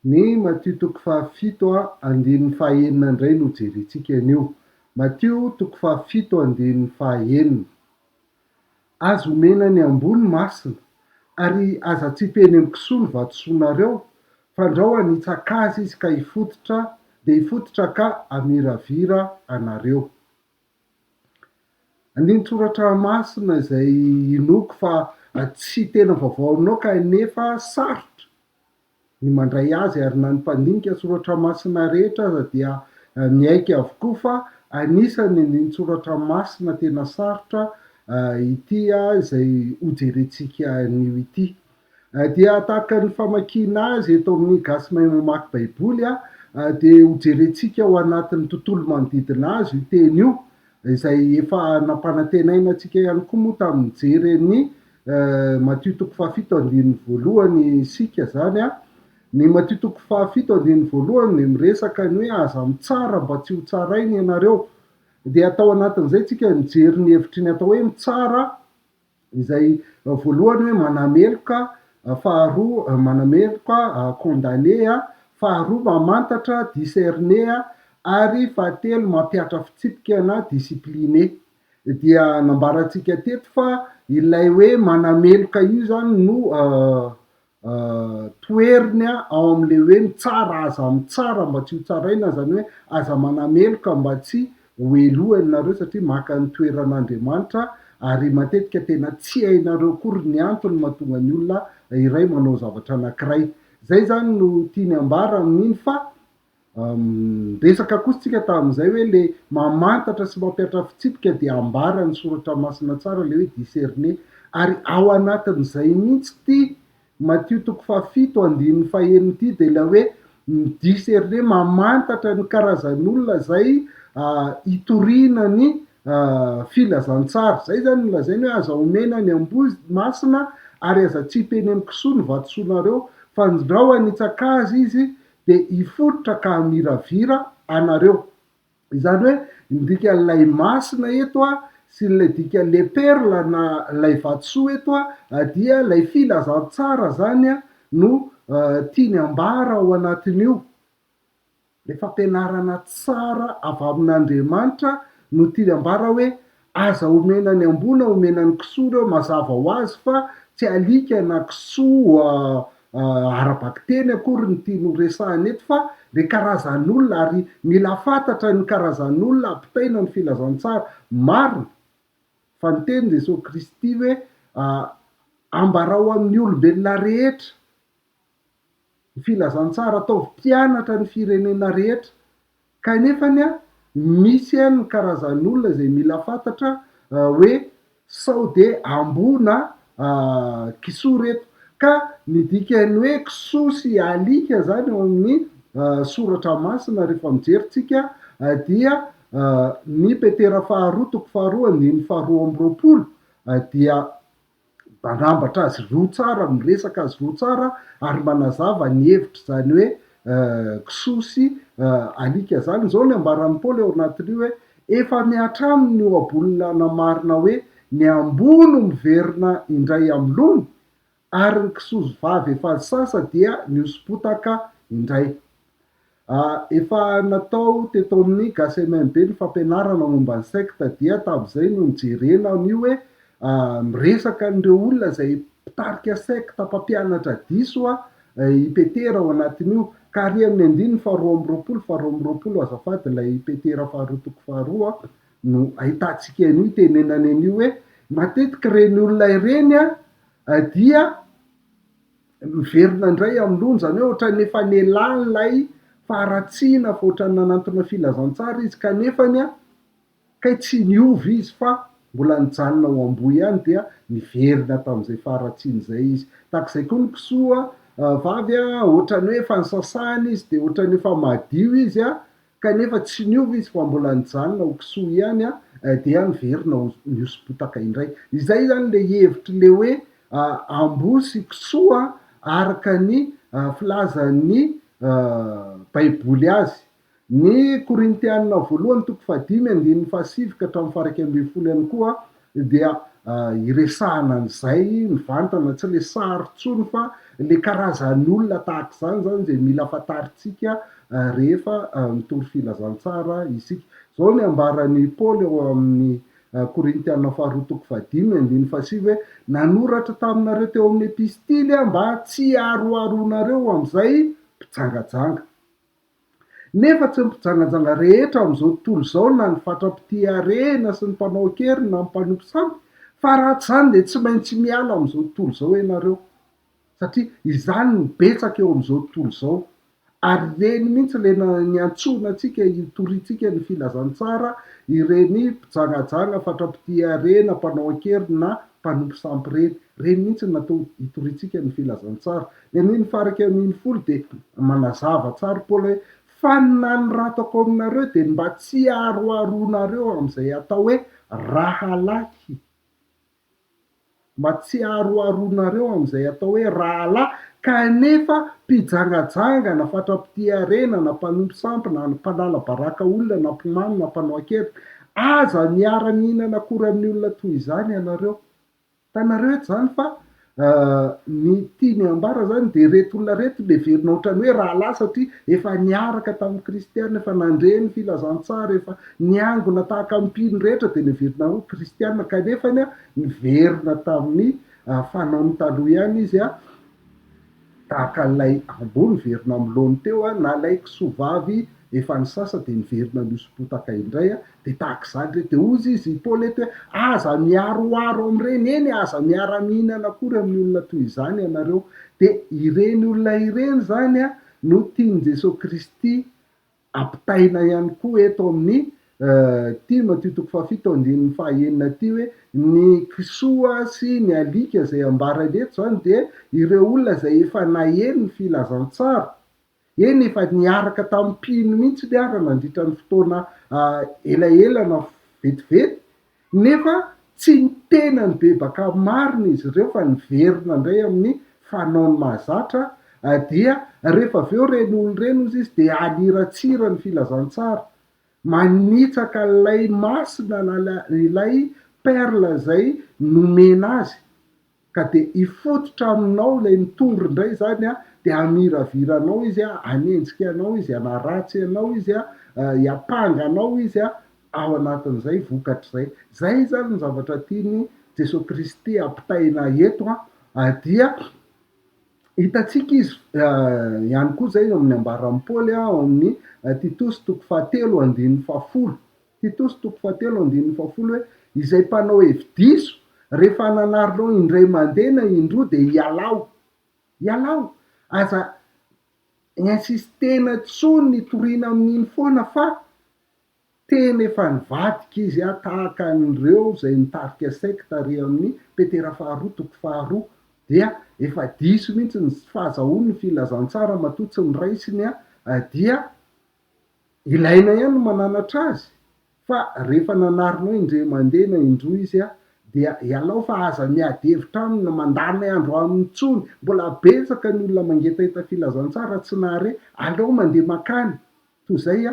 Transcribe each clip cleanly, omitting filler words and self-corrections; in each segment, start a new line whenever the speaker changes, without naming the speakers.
Ny Matio toko fahafito andinin'ny fahaenina indray no jerentsika anio. Matio toko fahafito andinin'ny fahaenina. Azo omena ny ambony masina ary aza tsipeny amin'ny kisoa ny vatosoanareo, fandrao hitsaka azy izy ka hifototra dia hifototra ka hamiravira anareo. Andinin-tsoratra masina izay inoako fa tsy tena vaovao aminao kanefa sarotra ny mandray azy ary na ny mpandinika soratra masina rehetra aza dia miaika avokoa fa anisany andinin-tsoratra masina tena sarotra ity izay hojerentsika anio ity. Dia tahaka ny famakiana azy eto amin'ny gasy mahay mamaky baiboly dia hojerentsika ao anatin'ny tontolo manodidina azy io teny io, izay efa nampanantenaina antsika ihany koa moa tamin'ny jery ny Matio toko fahafito andininy voalohany isika zany ny Matio toko fahafito andininy voalohany dia miresaka ny hoe aza mitsara mba tsy ho tsaraina ianareo. Dia atao anatin'izay tsika nijery ny hevitry ny atao hoe mitsara, izay voalohany hoe manameloka, faharoa manameloka condamné, faharoa mamantatra discerné ary fahatelo mampiatra fitsipika na discipliné. Dia nambarantsika teto fa ilay hoe manameloka io zany no toeriny ao amin'le hoe mitsara, aza mitsara mba tsy ho tsaraina, zany hoe aza manameloka mba tsy ho eloa ianareo satria maka ny toeran'Andriamanitra ary matetika tena tsy hainareo akory ny antony mahatonga ny olona iray manao zavatra anankiray. Zay zany no tiany ambara amin'iny fa resaka kosa tsika tamin'izay hoe le mamantatra sy mampiatra fitsipika dia ambara ny soratra masina tsara le hoe discerné, ary ao anatin'izay mihitsy ty Matio toko fahafito andininy fahaenina ity dia ilay hoe discerné mamantatra ny karazan'olona zay hitoriana ny filazantsara. Zay zany no lazainy hoe aza omena ny ambony masina ary aza tsipeny amin'ny kisoa ny vatosoanareo, fandrao hitsaka azy izy dia hifototra ka hamiravira anareo. Izany hoe midika lay masina eto sy lay dika le perla na lay vatosoa eto dia lay filazantsara zany no tiany ambara ao anatin'io. Le fampianarana tsara avy amin'Andriamanitra no tiany ambara hoe aza omena ny ambony omena ny kisoa reo, mazava ho azy fa tsy alika na kisoa arabaky teny akory ny tiany horesahany eto fa le karazan'olona, ary mila fantatra ny karazan'olona ampitaina ny filazantsara marina fa ny teny Jesosy Kristy hoe ambarao amin'ny olombelona rehetra ny filazantsara, ataovy mpianatra ny firenena rehetra, kanefany misy ny karazan'olona zay mila fantatra hoe sao de ambona kisoa reto, ka midikany hoe kisoa sy alika zany ao amin'ny soratra masina rehefa mijeritsika dia ny petera faharoa toko faharoa andininy faharoa amby roapolo dia manambatra azy roa tsara, miresaka azy roa tsara ary manazava ny hevitra zany hoe kisoa sy alika zany. Zao ny ambaran'ny Paoly ao anatin'io hoe efa mihatr'aminy io abolona marina hoe ny ambony miverina indray amin'ny lony ary ny kisoa vavy efa sasa dia nihosom-potaka indray. Efa natao teto amin'ny gasy MNB ny fampianarana momba ny secte dia tamin'izay no nijerena an'io hoe miresaka an'ireo olona zay mpitarika secte mpampianatra diso hipetera ao anatin'io, ka ary amin'ny andininy faharoa amby roapolo azafady ilay petera faharoa toko faharoa no ahitantsika an'io tenenany an'io hoe matetika reny olona ireny dia miverina indray amin'ny lony, zany hoe ohatrany efa nialany lay faharatsiana fa ohatrany nanantona filazantsara izy kanefany kay tsy niova izy fa mbola nijanona ao am-bo ihany dia niverina tamin'izay faharatsiana zay izy. Tahak'izay koa ny kisoa vavy ohatrany hoe efa nisasahana izy dia ohatrany efa madio izy kanefa tsy niova izy fa mbola nijanona ho kisoa ihany dia niverina nihosom-potaka indray. Izay zany le hevitry le hoe amboa sy kisoa araka ny filazan'ny baiboly azy. Ny Korintianina voalohany toko fahadimy andininy fahasivy ka hatramin'ny faha 2 ambin'ny folo ihany koa dia iresahana an'izay mivantana tsy le sarotsony fa le karazan'olona tahaka zany zany zay mila fantaritsika rehefa mitory filazantsara isika. Zao ny ambarany Paoly eo amin'ny Korintiana faharoa toko fahadimy andiny fasivy hoe nanoratra taminareo teo amin'ny epistily mba tsy aroaronareo am'izay mpijangajanga. Nefa tsy mipijangajanga rehetra am'izao tontolo zao na ny fatra-pitiarena sy ny mpanao akeriny na ny mpanompo samy, fa raha tsy zany de tsy maintsy miala am'izao tontolo zao ianareo, satria izany mibetsaka eo am'izao tontolo zao. Ary reny mihitsy le niantsona atsika hitoritsika ny filazantsara, ireny mpijangajanga, fatra-pitiarena, mpanao akeriny na mpanompo sampy reny, reny mihitsy natao hitoritsika ny filazantsara. De niny faraka amin'iny folo de manazava tsara Paoly hoe fa na ny ratako aminareo de mba tsy aroaronareo am'izay atao hoe rahalahy, mba tsy aroaronareo am'izay atao hoe rahalahy, kanefa mpijangajanga na fatra-pitiarena na mpanompo sampy na mpanala baraka olona na mpimamy na mpanao akeriny, aza miara-mihinana akory amin'ny olona toy izany ianareo. Hitanareo eto zany fa ny tiany ambara zany de reto olona reto leverina ohatrany hoe rahalahy satria efa niaraka tamin'ny kristianina, efa nandre ny filazantsara, efa niangona tahaka mpino rehetra de leverina ho kristianina, kanefany niverina tamin'ny fanaony taloha ihany izy tahaka n'lay amboa niverina am'lony teo na lay kisoavavy efa nisasa de niverina niosopotaka indray de tahak'izany re de ozy izy Paoly eto hoe aza miaroaro am'ireny, eny aza miara-mihinana akory amin'ny olona toy izany ianareo. De ireny olona ireny zany no tiany Jesosy Kristy ampitaina ihany koa eto amin'ny Timothée toko fahafito andininy fahaenina ty hoe ny kisoa sy ny alika zay ambarany eto zany de ireo olona zay efa naheno ny filazantsara, eny efa niaraka tamin'ny mpino mihitsy ny ara nandritra ny fotoana elaela na vetivety, nefa tsy nitena ny bebaka marina izy ireo fa niverina indray amin'ny fanaony mahazatra, dia rehefa aveo reny olo reny ozy izy de aliratsira ny filazantsara, manitsaka lay masina na ilay perla zay nomena azy, ka de ifototra aminao lay mitory indray zany de amiraviranao izy anenjika anao izy, anaratsy anao izy hiapanga anao izy ao anatin'izay vokatra zay. Zay zany ny zavatra tiany Jesosy Kristy ampitaina eto dia hitatsika izy ihany koa zay amin'ny ambaran'ny Paoly amin'ny Titosy toko fahatelo andininy fahafolo, Titosy toko fahatelo andininy fahafolo hoe izay mpanao hevi-diso rehefa nanarinao indray mandeha na indroa de ialao, aza insistena tsony nitoriana amin'iny foana fa tena efa nivadika izy tahaka an'ireo zay nitarika secte ary amin'ny Petera faharoa toko faharoa, dia efa diso mihitsy ny fahazahoany ny filazantsara matoa tsy niraisiny dia ilaina ihany no mananatra azy, fa rehefa nanarinao indray mandeha na indroa izy dia ialao fa aza miady hevitra aminy na mandany andro aminy tsony, mbola betsaka ny olona mangetaheta filazantsara tsy nahare, aleo mandeha makany toy zay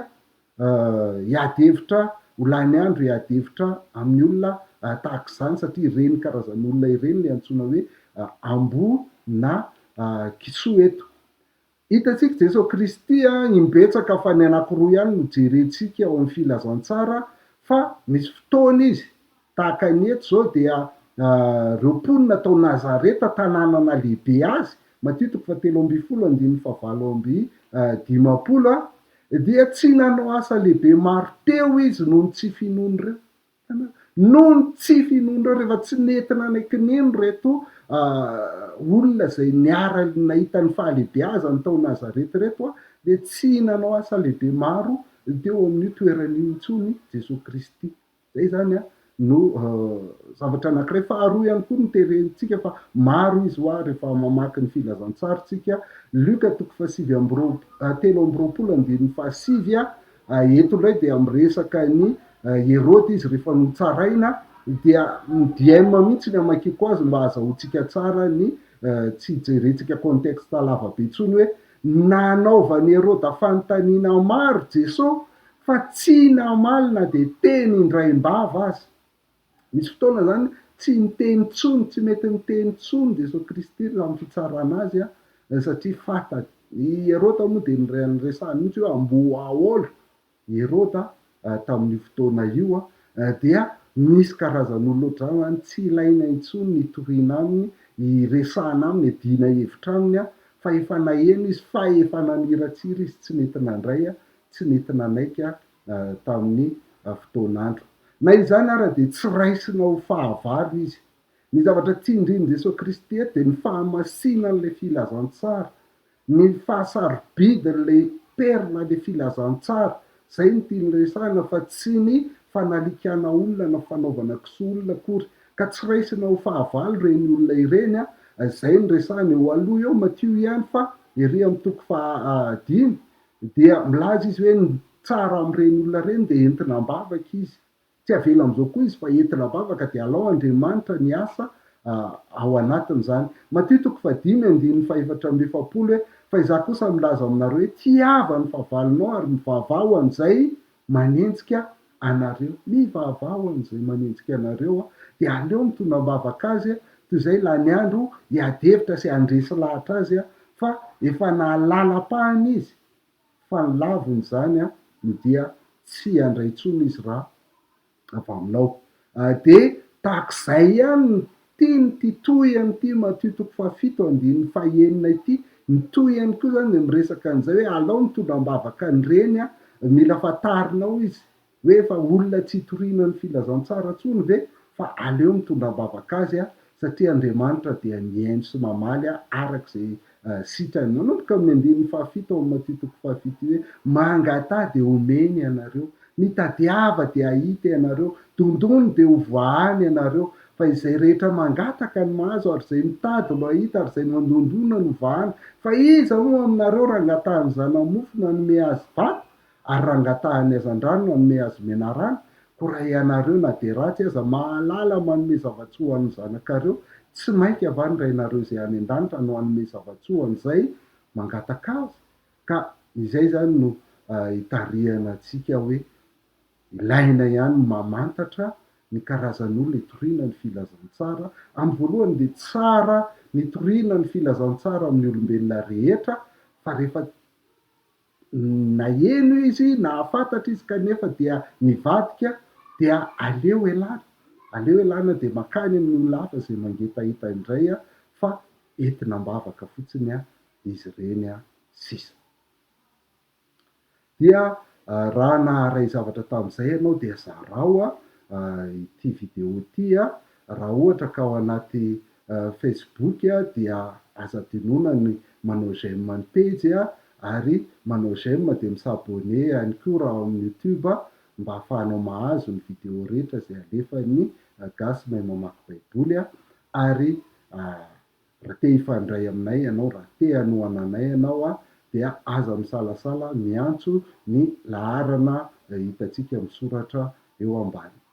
hiady hevitra, ho lany andro hiady hevitra amin'ny olona tahak'izany, satria ireny karazan'olona ireny le antsoina hoe amboa na kisoa eto. Hitatsika Jesosy Kristy imbetsaka fa ny anankiroa ihany no jerentsika ao amin'ny filazantsara, fa misy fotoana izy tahaka ny eto zao dia reo mponina tao Nazareta tanànana lehibe azy, Matthieu toko fahatelo amby folo andininy fahavalo amby dimapolo dia tsy nanao asa lehibe maro teo izy noho ny tsy finoany reo, noho ny tsy finoany reo, rehefa tsy nentina anaikinino reto olona zay niara nahita ny fahalehibeazany tao Nazareta reto de tsy nanao asa lehibe maro teo amin'io toeran'io intsony Jesosy Kristy. Zay zany no zavatra anankiray. Faharoa ihany koa noterentsika fa maro izy rehefa mamaky ny filazantsara tsika, Luka toko fahasivy telo amby roapolo andininy fahasivy eto indray de amresaka ny Herody izy rehefa notsaraina dia diaime mihitsy ny amakiko azy mba azahoantsika tsara ny tsy jerentsika contexte lava be intsony hoe nanaovan'i Herody fanontaniana maro Jesosy fa tsy namaly na de teny indraimbava azy. Misy fotoana zany tsy miteny tsony, tsy mety miteny tsony Jesosy Kristy amin'ny fitsarana azy satria fata Herôta moa de nyresahany mihitsy hoe ambo aolo Herôta tamin'io fotoana io dia misy karazan'olo ohatrany tsy ilaina intsony nitoriana aminy iresahana aminy diana hevitra aminy fa efa naheno izy fa efa naniratsira izy tsy nety nandray tsy nety nanaiky tamin'ny fotoan'andro na izany ara de tsy raisina ho fahavalo izy ny zavatra tindrin Jesosy Kristy eto de ny fahamasinan'le filazantsara ny fahasarobidin'le perina le filazantsara zay ny tiany resahana fa tsy ny fanalikana olona na fanaovana kisoa olona akory ka tsy raisina ho fahavalo reny olona ireny zay ny resahana eo aloha eo Matio ihany fa ery amy toko fahadimy dia milaza izy hoe ny tsara am'ireny olona reny de entina ambavaka izy tsy avela am'izao koa izy fa entina ambavaka de alao Andriamanitra ny asa ao anatin'izany Matio toko fahadimy andininy fahaefatra amby efapolo hoe fa izaho kosa milaza aminareo hoe tiava ny fahavalonao ary mivavao an'izay manenjika anareo mivavao an'izay manenjika anareo de aleo mitondra ambavaka azy toy izay la ny andro hiadevitra sy handresy lahatra azy fa efa nahalalam-pahany izy fa ny laviny zany no dia tsy handray intsony izy raha avy aminao de tahak'izay ihany ny tiany ty tohiny ty Matio toko fahafito andininy fahaenina ity ny tohiny koa zany de miresaka an'izay hoe alao mitondra ambavaka an'ireny mila fatarinao izy hoe fa olona tsy hitoriana ny filazantsara ntsony ve fa aleo mitondra ambavaka azy satria Andriamanitra dia mihaino sy mamaly arak'izay sitrany manomboka amin'ny andininy fahafito ao amin'ny Matio toko fahafito hoe mangatà de omeny ianareo mitadiava de ahita ianareo dondony de ho voahany ianareo fa izay rehetra mangataka ny mahazo ary zay mitady no ahita ary zay mandondona no vahany fa iza moa aminareo rangatahany zanamofo nanome azy vato ary rangatahany hazan-drano nanome azy menarana ko raha ianareo na de ratsy aza mahalala manome zava-tsy ho an'ny zanakareo tsy mainky avany rainareo zay any an-danitra no hanome zava-tsy ho an'izay mangataka azy ka izay zany no hitarihana atsika hoe ilaina ihany mamantatra ny karazan'olona hitoriana ny filazantsara amin'ny voalohany de tsara nitoriana ny filazantsara amin'ny olombelona rehetra fa rehefa naheno izy nahafantatra izy kanefa dia nivadika dia aleo elana de makany amin'ny olona hafa zay mangetahita indray fa entina ambavaka fotsiny izy reny sisa dia raha naharay zavatra tamin'izay ianao de zarao ity video ity raha ohatra ka ao anaty Facebook dia aza dinona ny manao j'aime ny page ary manao j'aime de misabone ihany koa raha amin'ny YouTube mba hahafahanao mahazo ny video rehetra zay alefan'ny gasy mahay mamaky baiboly ary raha te hifandray aminay ianao raha te hanohana anay ianao dia aza misalasala miantso ny laharana hitantsika misoratra eo ambany